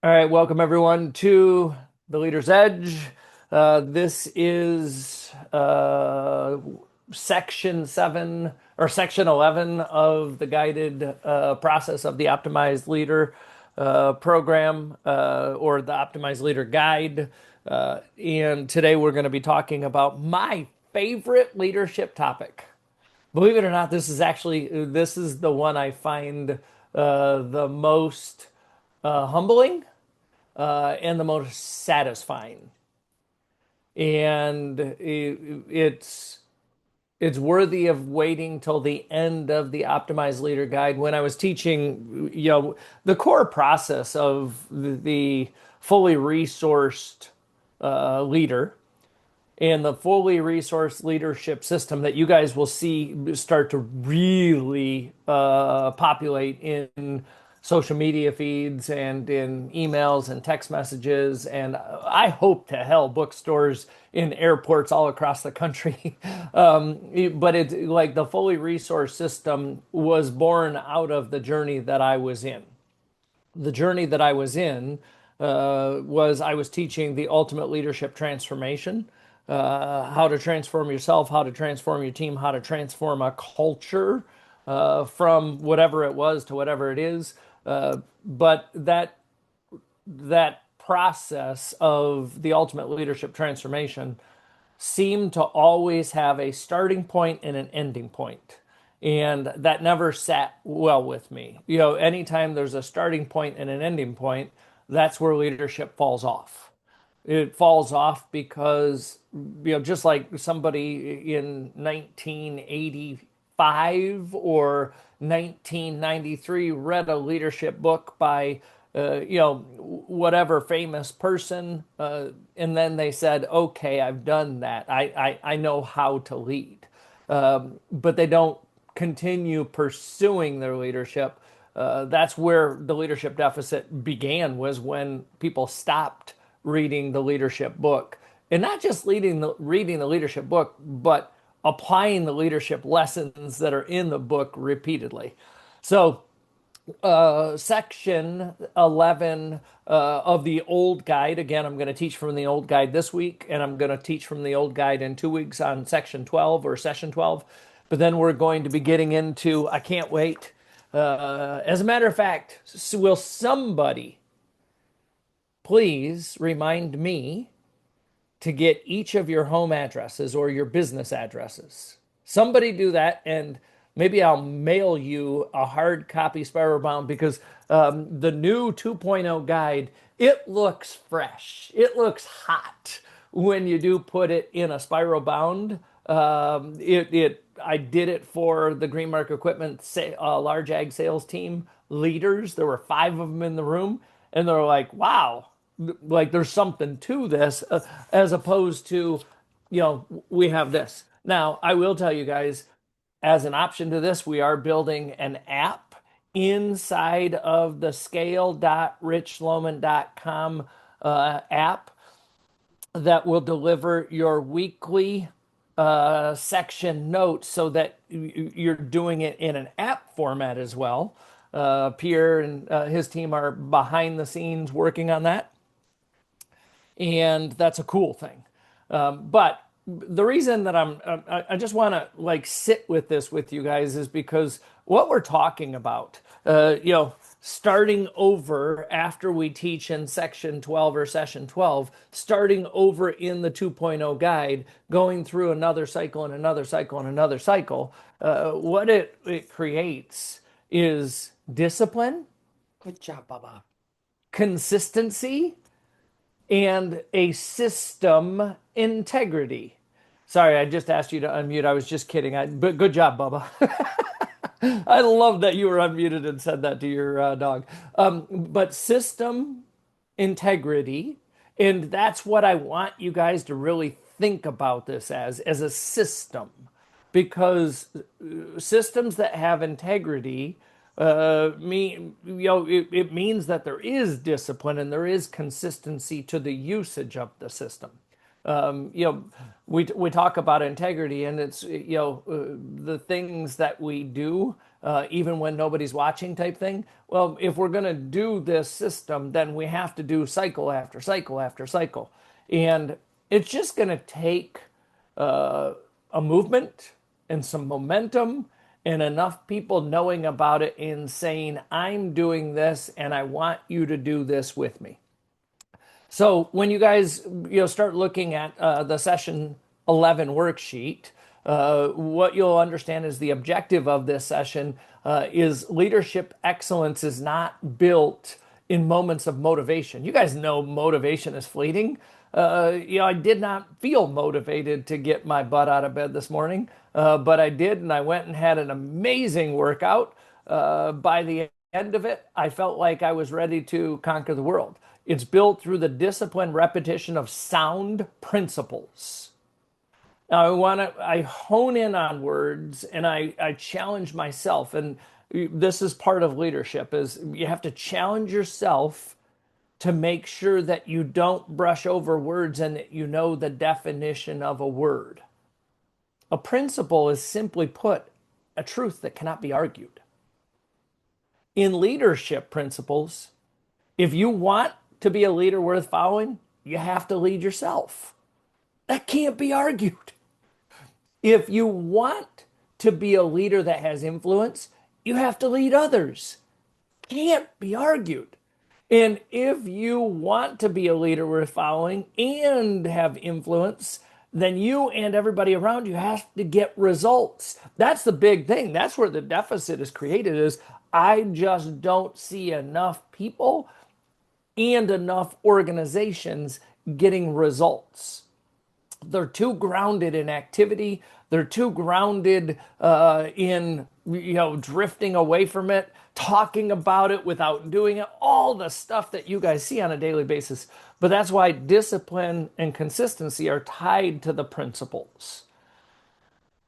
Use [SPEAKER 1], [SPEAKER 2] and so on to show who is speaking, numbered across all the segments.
[SPEAKER 1] All right, welcome everyone to the Leader's Edge. This is section 7 or section 11 of the guided process of the Optimized Leader program or the Optimized Leader Guide. And today we're going to be talking about my favorite leadership topic. Believe it or not, this is the one I find the most humbling and the most satisfying. And it's worthy of waiting till the end of the Optimized Leader Guide. When I was teaching, the core process of the fully resourced leader and the fully resourced leadership system that you guys will see start to really populate in social media feeds and in emails and text messages, and I hope to hell bookstores in airports all across the country. But it's like the fully resourced system was born out of the journey that I was in. The journey that I was in was I was teaching the ultimate leadership transformation, how to transform yourself, how to transform your team, how to transform a culture from whatever it was to whatever it is. But that process of the ultimate leadership transformation seemed to always have a starting point and an ending point. And that never sat well with me. Anytime there's a starting point and an ending point, that's where leadership falls off. It falls off because, just like somebody in 1985 or 1993 read a leadership book by, whatever famous person, and then they said, okay, I've done that. I know how to lead. But they don't continue pursuing their leadership. That's where the leadership deficit began, was when people stopped reading the leadership book, and not just reading the leadership book, but applying the leadership lessons that are in the book repeatedly. So section 11 of the old guide. Again, I'm going to teach from the old guide this week, and I'm going to teach from the old guide in 2 weeks on section 12 or session 12. But then we're going to be getting into, I can't wait. As a matter of fact, will somebody please remind me to get each of your home addresses or your business addresses? Somebody do that, and maybe I'll mail you a hard copy spiral bound, because the new 2.0 guide, it looks fresh. It looks hot when you do put it in a spiral bound. I did it for the Green Mark Equipment large ag sales team leaders. There were 5 of them in the room, and they're like, wow, like there's something to this, as opposed to, we have this. Now, I will tell you guys, as an option to this, we are building an app inside of the scale.richlohman.com app that will deliver your weekly section notes, so that you're doing it in an app format as well. Pierre and his team are behind the scenes working on that, and that's a cool thing. But the reason that I just want to like sit with this with you guys is because what we're talking about, starting over after we teach in section 12 or session 12, starting over in the 2.0 guide, going through another cycle and another cycle and another cycle, what it creates is discipline,
[SPEAKER 2] Good job, Baba.
[SPEAKER 1] consistency, and a system integrity. Sorry, I just asked you to unmute. I was just kidding. But good job, Bubba. I love that you were unmuted and said that to your dog. But system integrity, and that's what I want you guys to really think about this as a system, because systems that have integrity mean, it means that there is discipline and there is consistency to the usage of the system. um, you know, we talk about integrity, and it's the things that we do. even when nobody's watching type thing. Well, if we're going to do this system, then we have to do cycle after cycle after cycle. And it's just going to take a movement and some momentum and enough people knowing about it and saying, I'm doing this and I want you to do this with me. So when you guys start looking at the session 11 worksheet, what you'll understand is the objective of this session is leadership excellence is not built in moments of motivation. You guys know motivation is fleeting. I did not feel motivated to get my butt out of bed this morning, but I did, and I went and had an amazing workout. By the end of it, I felt like I was ready to conquer the world. It's built through the disciplined repetition of sound principles. Now I hone in on words and I challenge myself. And this is part of leadership is you have to challenge yourself to make sure that you don't brush over words and that you know the definition of a word. A principle is simply put, a truth that cannot be argued. In leadership principles, if you want to be a leader worth following, you have to lead yourself. That can't be argued. If you want to be a leader that has influence, you have to lead others. Can't be argued. And if you want to be a leader worth following and have influence, then you and everybody around you have to get results. That's the big thing. That's where the deficit is created is I just don't see enough people and enough organizations getting results. They're too grounded in activity. They're too grounded in drifting away from it, talking about it without doing it, all the stuff that you guys see on a daily basis. But that's why discipline and consistency are tied to the principles.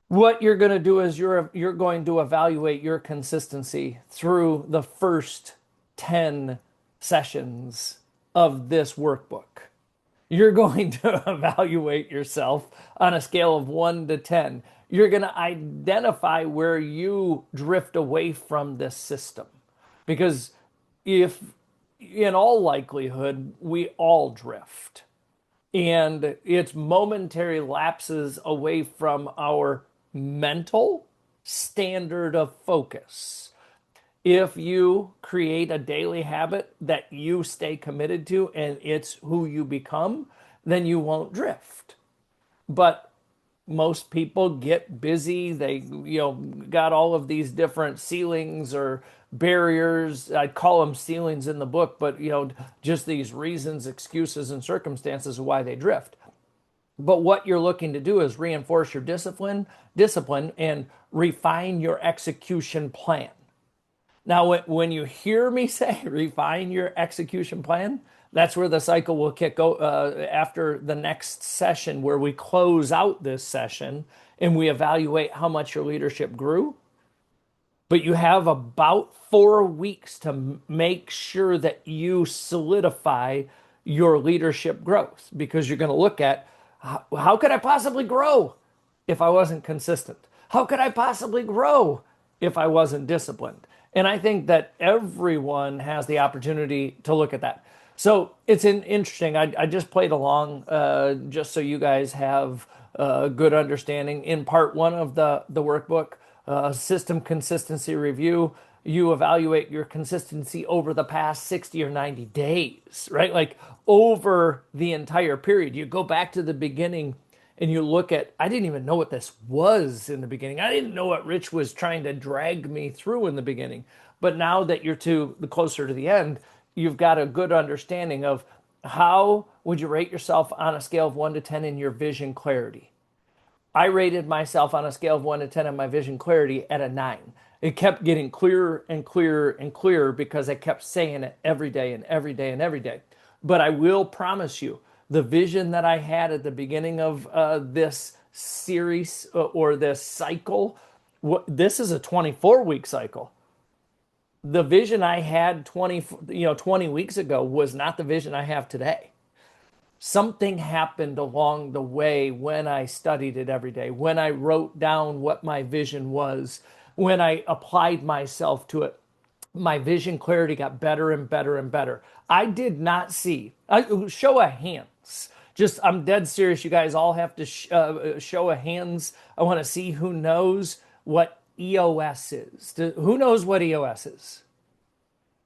[SPEAKER 1] What you're going to do is you're going to evaluate your consistency through the first 10 sessions of this workbook. You're going to evaluate yourself on a scale of 1 to 10. You're going to identify where you drift away from this system. Because if, in all likelihood, we all drift. And it's momentary lapses away from our mental standard of focus. If you create a daily habit that you stay committed to and it's who you become, then you won't drift. But most people get busy. They, got all of these different ceilings or barriers. I call them ceilings in the book, but, just these reasons, excuses, and circumstances of why they drift. But what you're looking to do is reinforce your discipline, and refine your execution plan. Now, when you hear me say refine your execution plan, that's where the cycle will kick after the next session where we close out this session and we evaluate how much your leadership grew. But you have about 4 weeks to make sure that you solidify your leadership growth because you're going to look at how could I possibly grow if I wasn't consistent? How could I possibly grow if I wasn't disciplined? And I think that everyone has the opportunity to look at that. So it's interesting. I just played along just so you guys have a good understanding. In part one of the workbook, system consistency review, you evaluate your consistency over the past 60 or 90 days, right? Like over the entire period. You go back to the beginning and you look at, I didn't even know what this was in the beginning. I didn't know what Rich was trying to drag me through in the beginning. But now that you're closer to the end, you've got a good understanding of how would you rate yourself on a scale of 1 to 10 in your vision clarity. I rated myself on a scale of 1 to 10 in my vision clarity at a 9. It kept getting clearer and clearer and clearer because I kept saying it every day and every day and every day. But I will promise you, the vision that I had at the beginning of this series or this cycle, this is a 24-week cycle. The vision I had 20 weeks ago was not the vision I have today. Something happened along the way when I studied it every day, when I wrote down what my vision was, when I applied myself to it. My vision clarity got better and better and better. I did not see, show of hands. Just, I'm dead serious. You guys all have to show of hands. I want to see who knows what EOS is. Who knows what EOS is?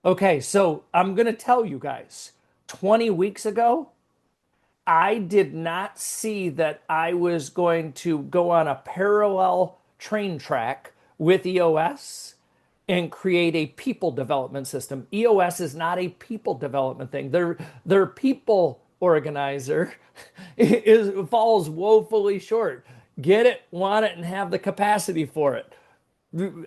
[SPEAKER 1] Okay, so I'm going to tell you guys 20 weeks ago, I did not see that I was going to go on a parallel train track with EOS and create a people development system. EOS is not a people development thing. Their people organizer falls woefully short. Get it, want it, and have the capacity for it.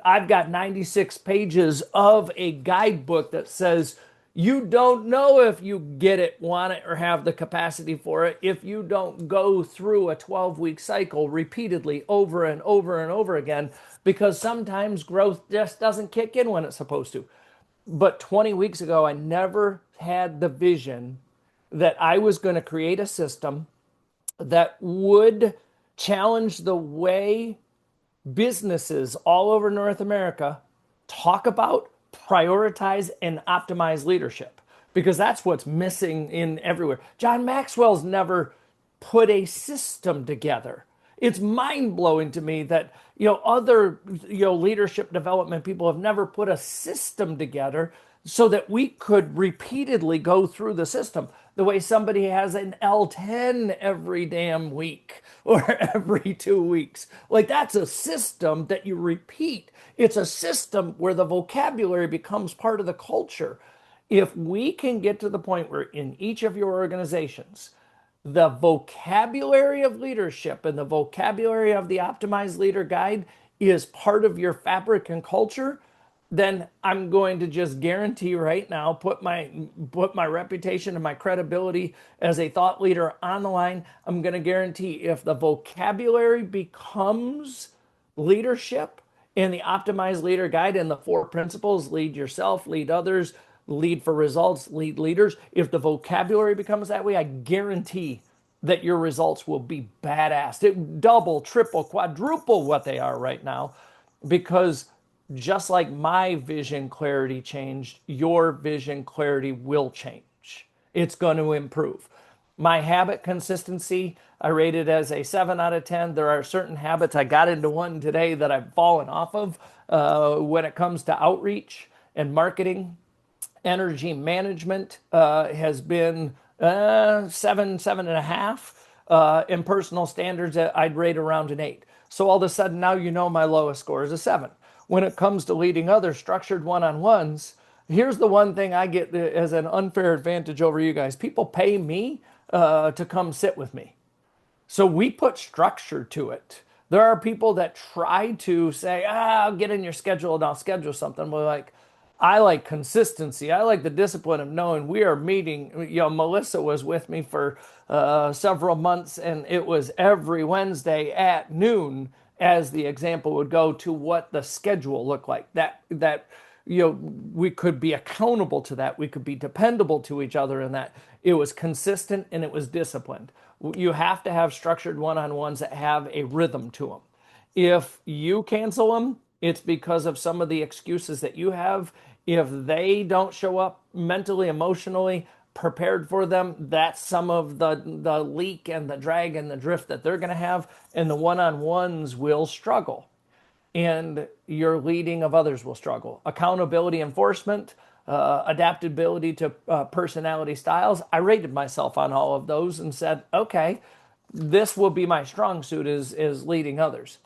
[SPEAKER 1] I've got 96 pages of a guidebook that says you don't know if you get it, want it, or have the capacity for it if you don't go through a 12-week cycle repeatedly over and over and over again, because sometimes growth just doesn't kick in when it's supposed to. But 20 weeks ago, I never had the vision that I was going to create a system that would challenge the way businesses all over North America talk about, prioritize, and optimize leadership, because that's what's missing in everywhere. John Maxwell's never put a system together. It's mind blowing to me that other leadership development people have never put a system together so that we could repeatedly go through the system the way somebody has an L10 every damn week or every 2 weeks. Like, that's a system that you repeat. It's a system where the vocabulary becomes part of the culture. If we can get to the point where in each of your organizations, the vocabulary of leadership and the vocabulary of the optimized leader guide is part of your fabric and culture, then I'm going to just guarantee right now, put my reputation and my credibility as a thought leader on the line. I'm going to guarantee if the vocabulary becomes leadership and the optimized leader guide and the four principles: lead yourself, lead others, lead for results, lead leaders. If the vocabulary becomes that way, I guarantee that your results will be badass. It double, triple, quadruple what they are right now, because just like my vision clarity changed, your vision clarity will change. It's going to improve. My habit consistency, I rate it as a 7 out of 10. There are certain habits, I got into one today that I've fallen off of when it comes to outreach and marketing. Energy management has been 7.5. In personal standards, I'd rate around an 8. So all of a sudden now my lowest score is a 7. When it comes to leading other structured one-on-ones, here's the one thing I get as an unfair advantage over you guys. People pay me to come sit with me. So we put structure to it. There are people that try to say, I'll get in your schedule and I'll schedule something. We're like, I like consistency. I like the discipline of knowing we are meeting. Melissa was with me for several months, and it was every Wednesday at noon, as the example would go, to what the schedule looked like. That we could be accountable to that. We could be dependable to each other in that. It was consistent and it was disciplined. You have to have structured one-on-ones that have a rhythm to them. If you cancel them, it's because of some of the excuses that you have. If they don't show up mentally, emotionally prepared for them, that's some of the leak and the drag and the drift that they're going to have, and the one-on-ones will struggle, and your leading of others will struggle. Accountability, enforcement, adaptability to personality styles. I rated myself on all of those and said, okay, this will be my strong suit, is leading others.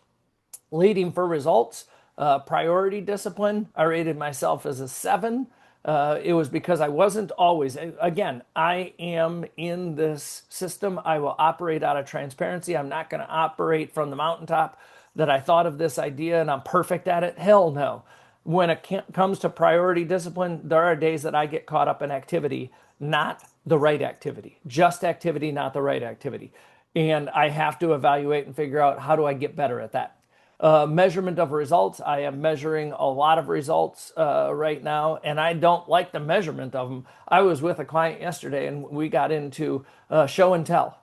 [SPEAKER 1] Leading for results, priority discipline, I rated myself as a 7. It was because I wasn't always, again, I am in this system. I will operate out of transparency. I'm not going to operate from the mountaintop that I thought of this idea and I'm perfect at it. Hell no. When it comes to priority discipline, there are days that I get caught up in activity, not the right activity, just activity, not the right activity. And I have to evaluate and figure out, how do I get better at that? Measurement of results. I am measuring a lot of results right now, and I don't like the measurement of them. I was with a client yesterday, and we got into show and tell.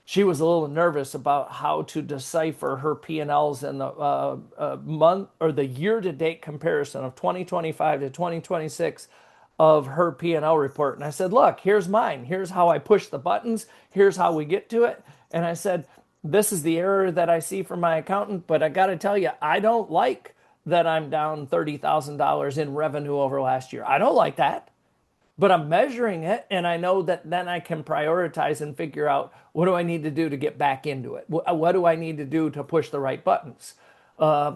[SPEAKER 1] she was a little nervous about how to decipher her P&Ls in the month or the year-to-date comparison of 2025 to 2026 of her P&L report. And I said, look, here's mine. Here's how I push the buttons. Here's how we get to it. And I said, this is the error that I see from my accountant, but I got to tell you, I don't like that I'm down $30,000 in revenue over last year. I don't like that, but I'm measuring it, and I know that then I can prioritize and figure out what do I need to do to get back into it? What do I need to do to push the right buttons?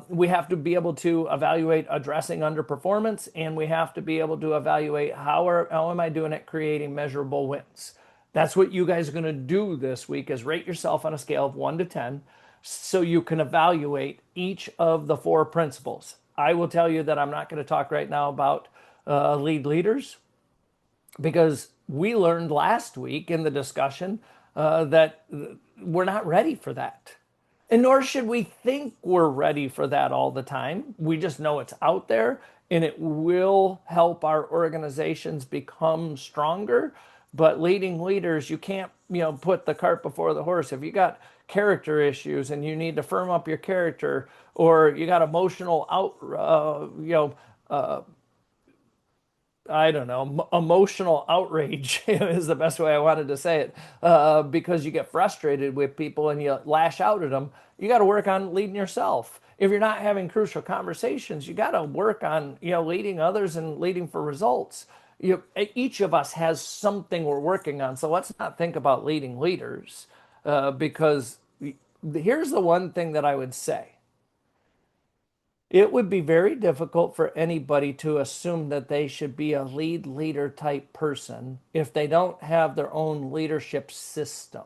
[SPEAKER 1] We have to be able to evaluate addressing underperformance, and we have to be able to evaluate how am I doing at creating measurable wins. That's what you guys are going to do this week is rate yourself on a scale of 1 to 10 so you can evaluate each of the four principles. I will tell you that I'm not going to talk right now about lead leaders because we learned last week in the discussion that we're not ready for that. And nor should we think we're ready for that all the time. We just know it's out there and it will help our organizations become stronger. But leading leaders, you can't, put the cart before the horse. If you got character issues and you need to firm up your character, or you got emotional I don't know, emotional outrage is the best way I wanted to say it, because you get frustrated with people and you lash out at them. You got to work on leading yourself. If you're not having crucial conversations, you got to work on, leading others and leading for results. Each of us has something we're working on. So let's not think about leading leaders, because here's the one thing that I would say. It would be very difficult for anybody to assume that they should be a leader type person if they don't have their own leadership system.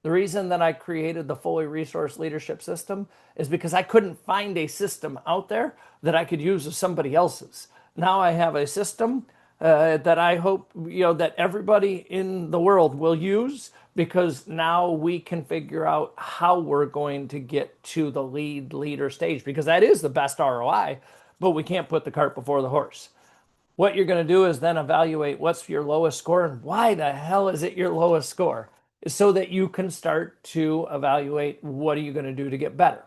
[SPEAKER 1] The reason that I created the fully resourced leadership system is because I couldn't find a system out there that I could use as somebody else's. Now I have a system that I hope that everybody in the world will use, because now we can figure out how we're going to get to the leader stage, because that is the best ROI, but we can't put the cart before the horse. What you're going to do is then evaluate what's your lowest score and why the hell is it your lowest score, so that you can start to evaluate what are you going to do to get better.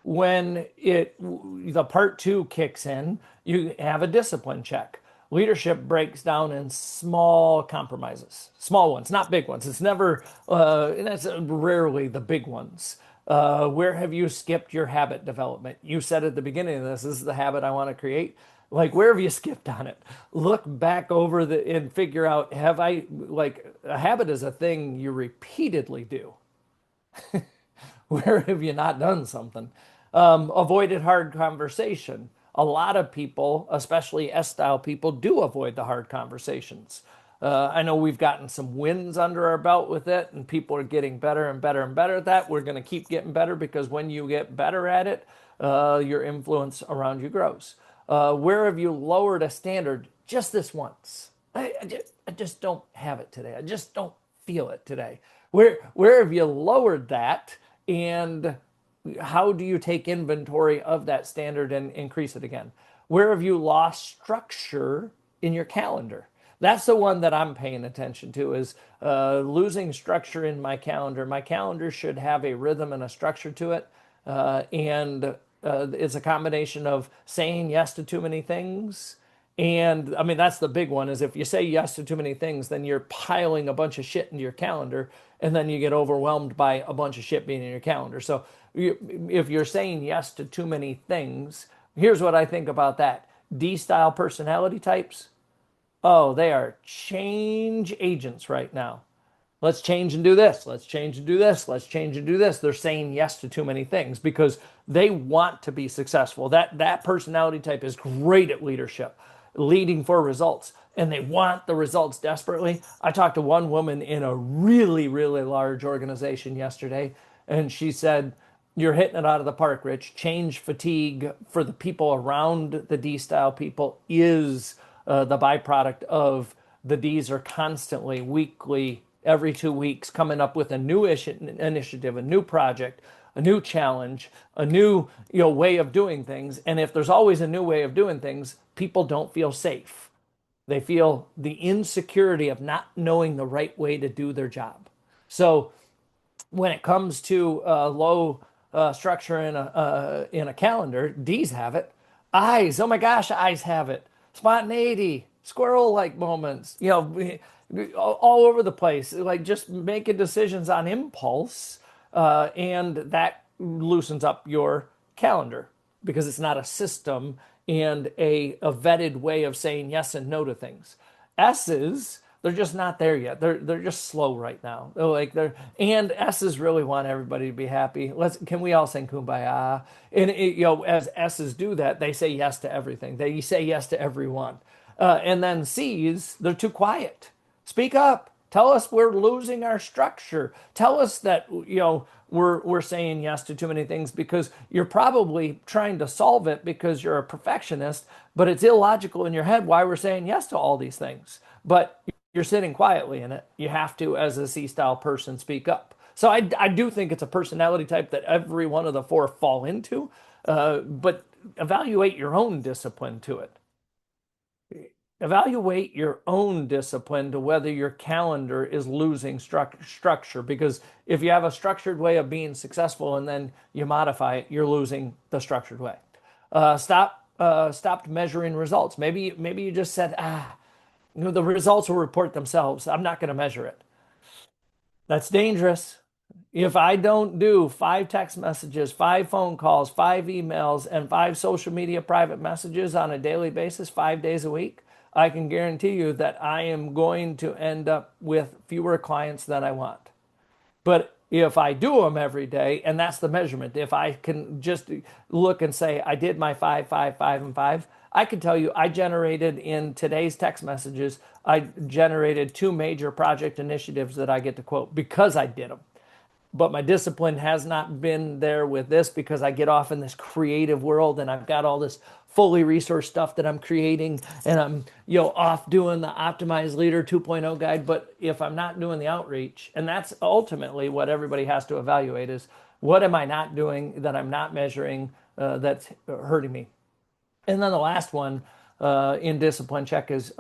[SPEAKER 1] When the part two kicks in, you have a discipline check. Leadership breaks down in small compromises, small ones, not big ones. It's never, and that's rarely the big ones. Where have you skipped your habit development? You said at the beginning of this is the habit I want to create. Like, where have you skipped on it? Look back over and figure out, have I, like, a habit is a thing you repeatedly do. Where have you not done something? Avoided hard conversation. A lot of people, especially S-style people, do avoid the hard conversations. I know we've gotten some wins under our belt with it, and people are getting better and better and better at that. We're going to keep getting better, because when you get better at it, your influence around you grows. Where have you lowered a standard just this once? I just don't have it today. I just don't feel it today. Where have you lowered that, and how do you take inventory of that standard and increase it again? Where have you lost structure in your calendar? That's the one that I'm paying attention to, is losing structure in my calendar. My calendar should have a rhythm and a structure to it. And it's a combination of saying yes to too many things. And I mean, that's the big one, is if you say yes to too many things, then you're piling a bunch of shit into your calendar, and then you get overwhelmed by a bunch of shit being in your calendar. So if you're saying yes to too many things, here's what I think about that. D-style personality types, oh, they are change agents right now. Let's change and do this. Let's change and do this. Let's change and do this. They're saying yes to too many things because they want to be successful. That personality type is great at leadership, leading for results, and they want the results desperately. I talked to one woman in a really, really large organization yesterday, and she said, "You're hitting it out of the park, Rich. Change fatigue for the people around the D-style people is the byproduct of the Ds are constantly, weekly, every 2 weeks, coming up with a new initiative, a new project, a new challenge, a new way of doing things. And if there's always a new way of doing things, people don't feel safe. They feel the insecurity of not knowing the right way to do their job. So when it comes to low structure in a calendar, D's have it. I's, oh my gosh, I's have it. Spontaneity, squirrel-like moments, all over the place, like just making decisions on impulse, and that loosens up your calendar because it's not a system and a vetted way of saying yes and no to things. S's, they're just not there yet. They're just slow right now. And S's really want everybody to be happy. Can we all sing Kumbaya? And as S's do that, they say yes to everything. They say yes to everyone. And then C's, they're too quiet. Speak up. Tell us we're losing our structure. Tell us that we're saying yes to too many things because you're probably trying to solve it because you're a perfectionist, but it's illogical in your head why we're saying yes to all these things. But you're sitting quietly in it. You have to, as a C style person, speak up. So I do think it's a personality type that every one of the four fall into, but evaluate your own discipline to it. Evaluate your own discipline to whether your calendar is losing structure. Because if you have a structured way of being successful and then you modify it, you're losing the structured way. Stopped measuring results. Maybe you just said, the results will report themselves. I'm not going to measure it. That's dangerous. If I don't do five text messages, five phone calls, five emails, and five social media private messages on a daily basis, 5 days a week, I can guarantee you that I am going to end up with fewer clients than I want. But if I do them every day, and that's the measurement, if I can just look and say, I did my five, five, five, and five, I can tell you I generated in today's text messages, I generated two major project initiatives that I get to quote because I did them. But my discipline has not been there with this because I get off in this creative world and I've got all this fully resource stuff that I'm creating and I'm off doing the optimized leader 2.0 guide. But if I'm not doing the outreach, and that's ultimately what everybody has to evaluate, is what am I not doing that I'm not measuring, that's hurting me. And then the last one in discipline check is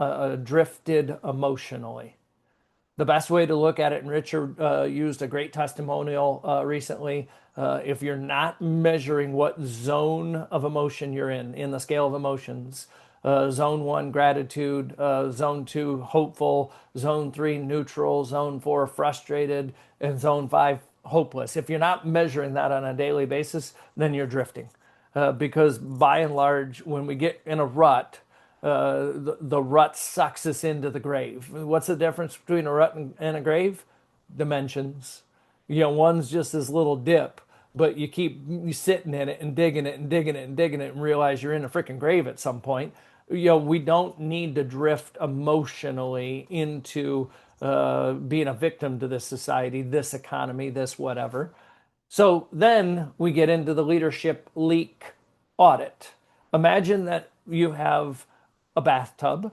[SPEAKER 1] drifted emotionally. The best way to look at it, and Richard used a great testimonial recently. If you're not measuring what zone of emotion you're in the scale of emotions, zone one, gratitude, zone two, hopeful, zone three, neutral, zone four, frustrated, and zone five, hopeless. If you're not measuring that on a daily basis, then you're drifting. Because by and large, when we get in a rut, the rut sucks us into the grave. What's the difference between a rut and a grave? Dimensions. One's just this little dip, but you keep sitting in it and digging it and digging it and digging it and realize you're in a freaking grave at some point. We don't need to drift emotionally into being a victim to this society, this economy, this whatever. So then we get into the leadership leak audit. Imagine that you have a bathtub,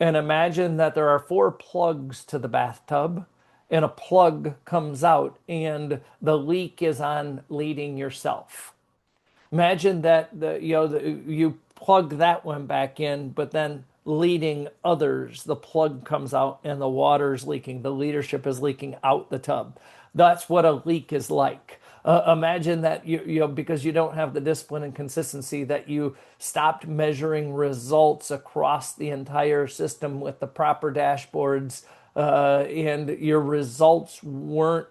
[SPEAKER 1] and imagine that there are four plugs to the bathtub, and a plug comes out, and the leak is on leading yourself. Imagine that you plug that one back in, but then leading others, the plug comes out and the water's leaking. The leadership is leaking out the tub. That's what a leak is like. Imagine that because you don't have the discipline and consistency that you stopped measuring results across the entire system with the proper dashboards, and your results were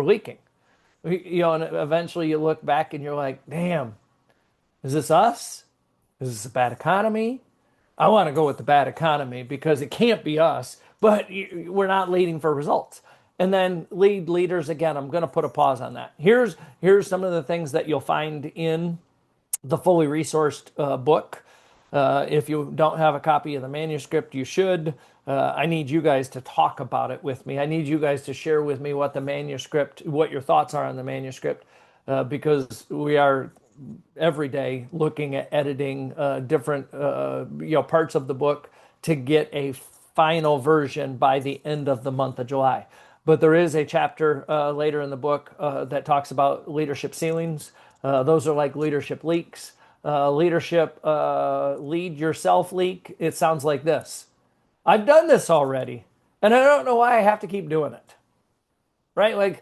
[SPEAKER 1] leaking. And eventually you look back and you're like, damn, is this us? Is this a bad economy? I want to go with the bad economy because it can't be us, but we're not leading for results. And then leaders, again, I'm going to put a pause on that. Here's some of the things that you'll find in the fully resourced book. If you don't have a copy of the manuscript, you should. I need you guys to talk about it with me. I need you guys to share with me what your thoughts are on the manuscript, because we are every day looking at editing different parts of the book to get a final version by the end of the month of July. But there is a chapter later in the book that talks about leadership ceilings. Those are like leadership leaks. Lead yourself leak. It sounds like this. I've done this already, and I don't know why I have to keep doing it. right?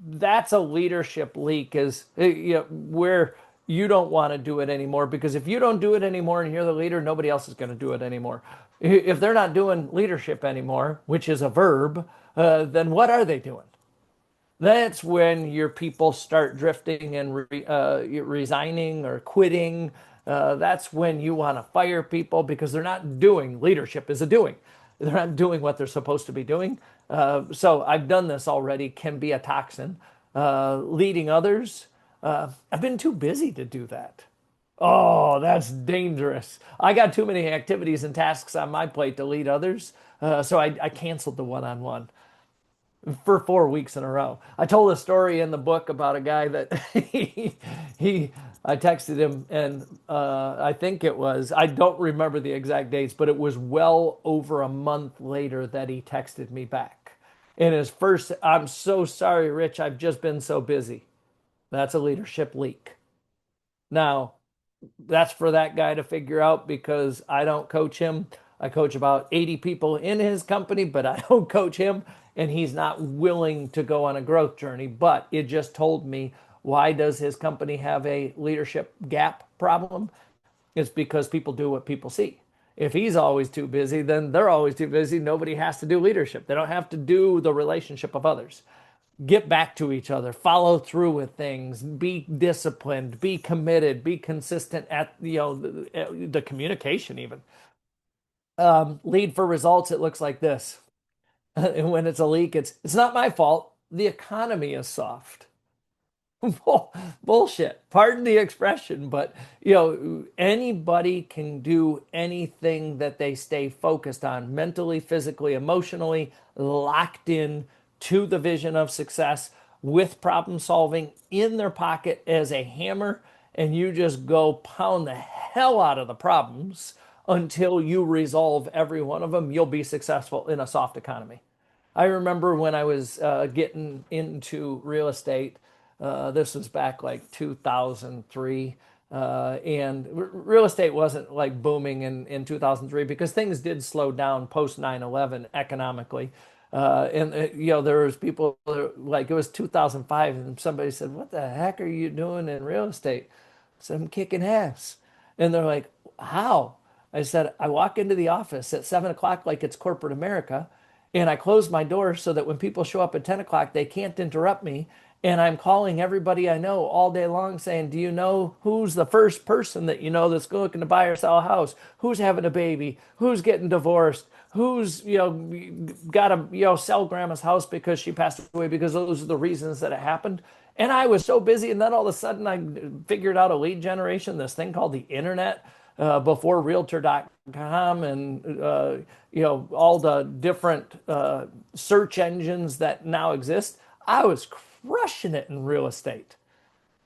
[SPEAKER 1] That's a leadership leak is where you don't want to do it anymore because if you don't do it anymore and you're the leader, nobody else is going to do it anymore. If they're not doing leadership anymore, which is a verb, then what are they doing? That's when your people start drifting and resigning or quitting. That's when you want to fire people because they're not doing. Leadership is a doing. They're not doing what they're supposed to be doing. So I've done this already, can be a toxin. Leading others, I've been too busy to do that. Oh, that's dangerous. I got too many activities and tasks on my plate to lead others. So I canceled the one on one for 4 weeks in a row. I told a story in the book about a guy that he I texted him and I think it was I don't remember the exact dates, but it was well over a month later that he texted me back. In his first, I'm so sorry, Rich, I've just been so busy. That's a leadership leak. Now, that's for that guy to figure out because I don't coach him. I coach about 80 people in his company, but I don't coach him, and he's not willing to go on a growth journey. But it just told me why does his company have a leadership gap problem? It's because people do what people see. If he's always too busy, then they're always too busy. Nobody has to do leadership. They don't have to do the relationship of others. Get back to each other, follow through with things, be disciplined, be committed, be consistent at the communication even. Lead for results, it looks like this. And when it's a leak, it's not my fault. The economy is soft. Bullshit. Pardon the expression, but anybody can do anything that they stay focused on mentally, physically, emotionally, locked in to the vision of success with problem solving in their pocket as a hammer, and you just go pound the hell out of the problems until you resolve every one of them. You'll be successful in a soft economy. I remember when I was getting into real estate. This was back like 2003. And real estate wasn't like booming in 2003 because things did slow down post 9/11 economically. There was people like it was 2005 and somebody said, "What the heck are you doing in real estate?" I said, "I'm kicking ass." And they're like, "How?" I said, "I walk into the office at 7 o'clock like it's corporate America, and I close my door so that when people show up at 10 o'clock, they can't interrupt me. And I'm calling everybody I know all day long saying, do you know who's the first person that you know that's looking to buy or sell a house? Who's having a baby? Who's getting divorced? Who's, got to, sell grandma's house because she passed away because those are the reasons that it happened." And I was so busy. And then all of a sudden I figured out a lead generation, this thing called the internet, before realtor.com and all the different search engines that now exist. I was crushing it in real estate.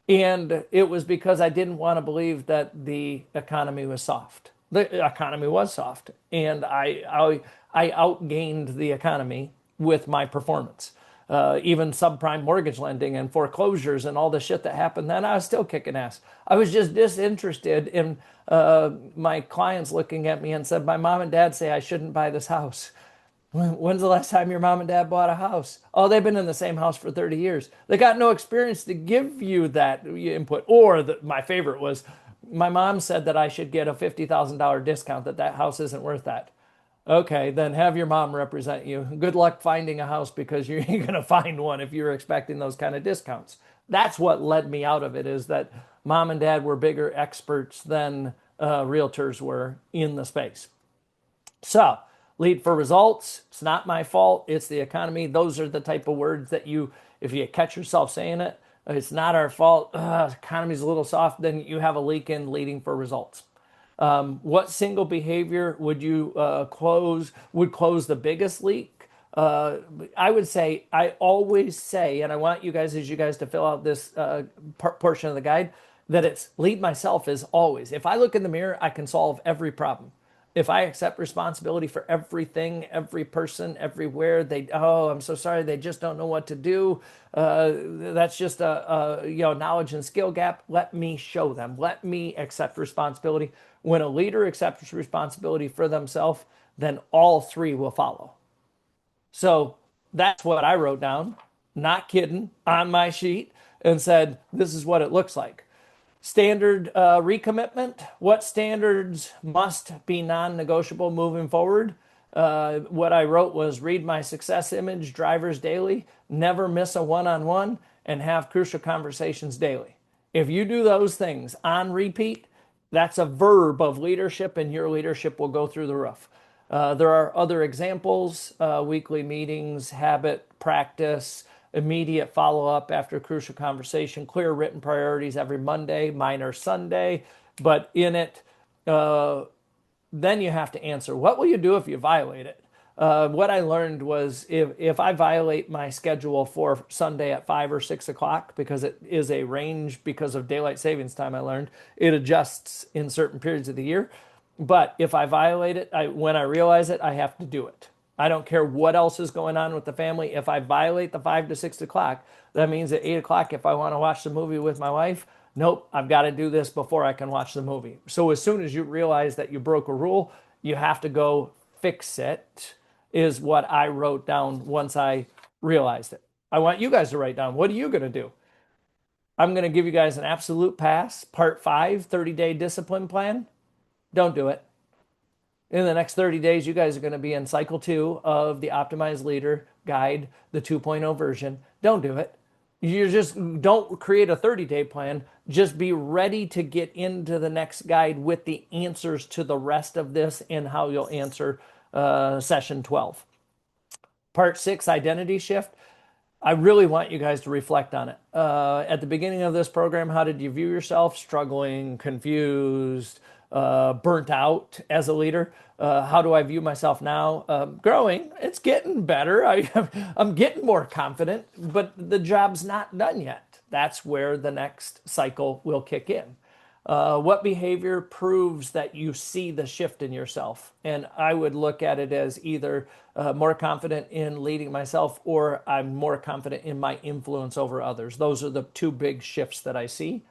[SPEAKER 1] And it was because I didn't want to believe that the economy was soft. The economy was soft, and I outgained the economy with my performance. Even subprime mortgage lending and foreclosures and all the shit that happened then, I was still kicking ass. I was just disinterested in my clients looking at me and said, "My mom and dad say I shouldn't buy this house." When's the last time your mom and dad bought a house? Oh, they've been in the same house for 30 years. They got no experience to give you that input. Or my favorite was my mom said that I should get a $50,000 discount, that house isn't worth that. Okay, then have your mom represent you. Good luck finding a house because you're going to find one if you're expecting those kind of discounts. That's what led me out of it is that mom and dad were bigger experts than realtors were in the space. So, lead for results. It's not my fault. It's the economy. Those are the type of words that if you catch yourself saying it, it's not our fault. Economy's a little soft. Then you have a leak in leading for results. What single behavior would close the biggest leak? I would say, I always say, and I want as you guys to fill out this portion of the guide, that it's lead myself is always. If I look in the mirror, I can solve every problem. If I accept responsibility for everything, every person, everywhere, I'm so sorry, they just don't know what to do. That's just a knowledge and skill gap. Let me show them. Let me accept responsibility. When a leader accepts responsibility for themselves, then all three will follow. So that's what I wrote down. not kidding, on my sheet and said, this is what it looks like. Standard recommitment. What standards must be non-negotiable moving forward? What I wrote was read my success image drivers daily, never miss a one-on-one, and have crucial conversations daily. If you do those things on repeat, that's a verb of leadership, and your leadership will go through the roof. There are other examples, weekly meetings, habit practice, immediate follow up after crucial conversation, clear written priorities every Monday, minor Sunday. But in it, uh, then you have to answer what will you do if you violate it? What I learned was if I violate my schedule for Sunday at 5 or 6 o'clock, because it is a range because of daylight savings time, I learned it adjusts in certain periods of the year. But if I violate it, when I realize it, I have to do it. I don't care what else is going on with the family. If I violate the 5 to 6 o'clock, that means at 8 o'clock, if I want to watch the movie with my wife, nope, I've got to do this before I can watch the movie. So as soon as you realize that you broke a rule, you have to go fix it, is what I wrote down once I realized it. I want you guys to write down, what are you going to do? I'm going to give you guys an absolute pass. Part 5, 30-day discipline plan. Don't do it. In the next 30 days, you guys are going to be in cycle 2 of the Optimized Leader Guide, the 2.0 version. Don't do it. You just don't create a 30-day plan. Just be ready to get into the next guide with the answers to the rest of this and how you'll answer session 12. Part 6, identity shift. I really want you guys to reflect on it. At the beginning of this program, how did you view yourself? Struggling, confused, burnt out as a leader? How do I view myself now? Growing. It's getting better. I'm getting more confident, but the job's not done yet. That's where the next cycle will kick in. What behavior proves that you see the shift in yourself? And I would look at it as either more confident in leading myself or I'm more confident in my influence over others. Those are the two big shifts that I see.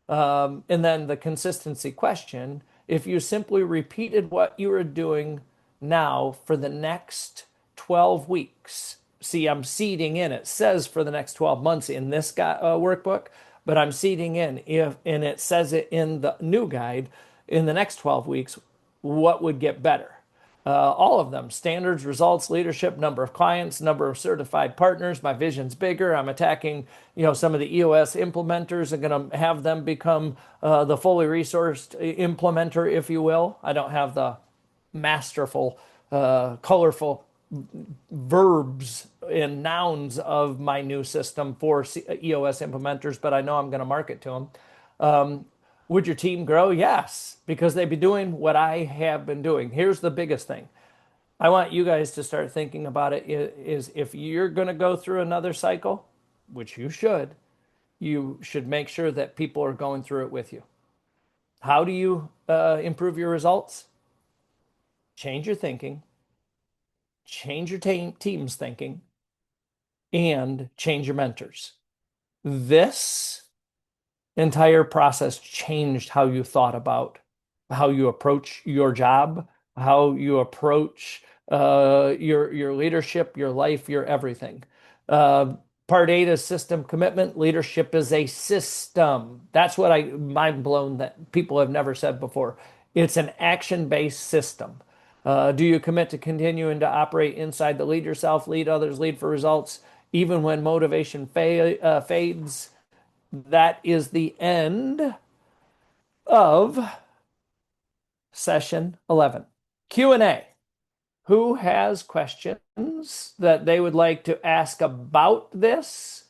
[SPEAKER 1] And then the consistency question, if you simply repeated what you are doing now for the next 12 weeks, see, I'm seeding in. It says for the next 12 months in this workbook, but I'm seeding in and it says it in the new guide in the next 12 weeks, what would get better? All of them: standards, results, leadership, number of clients, number of certified partners. My vision's bigger. I'm attacking, some of the EOS implementers and going to have them become the fully resourced implementer, if you will. I don't have the masterful, colorful verbs and nouns of my new system for EOS implementers, but I know I'm going to market to them. Would your team grow? Yes, because they'd be doing what I have been doing. Here's the biggest thing. I want you guys to start thinking about it is if you're going to go through another cycle, which you should make sure that people are going through it with you. How do you improve your results? Change your thinking, change your team's thinking, and change your mentors. This entire process changed how you thought about how you approach your job, how you approach your leadership, your life, your everything. Uh, Part 8 is system commitment. Leadership is a system. That's what I mind blown that people have never said before. It's an action-based system. Do you commit to continuing to operate inside the lead yourself, lead others, lead for results, even when motivation fades? That is the end of session 11. Q&A. Who has questions that they would like to ask about this?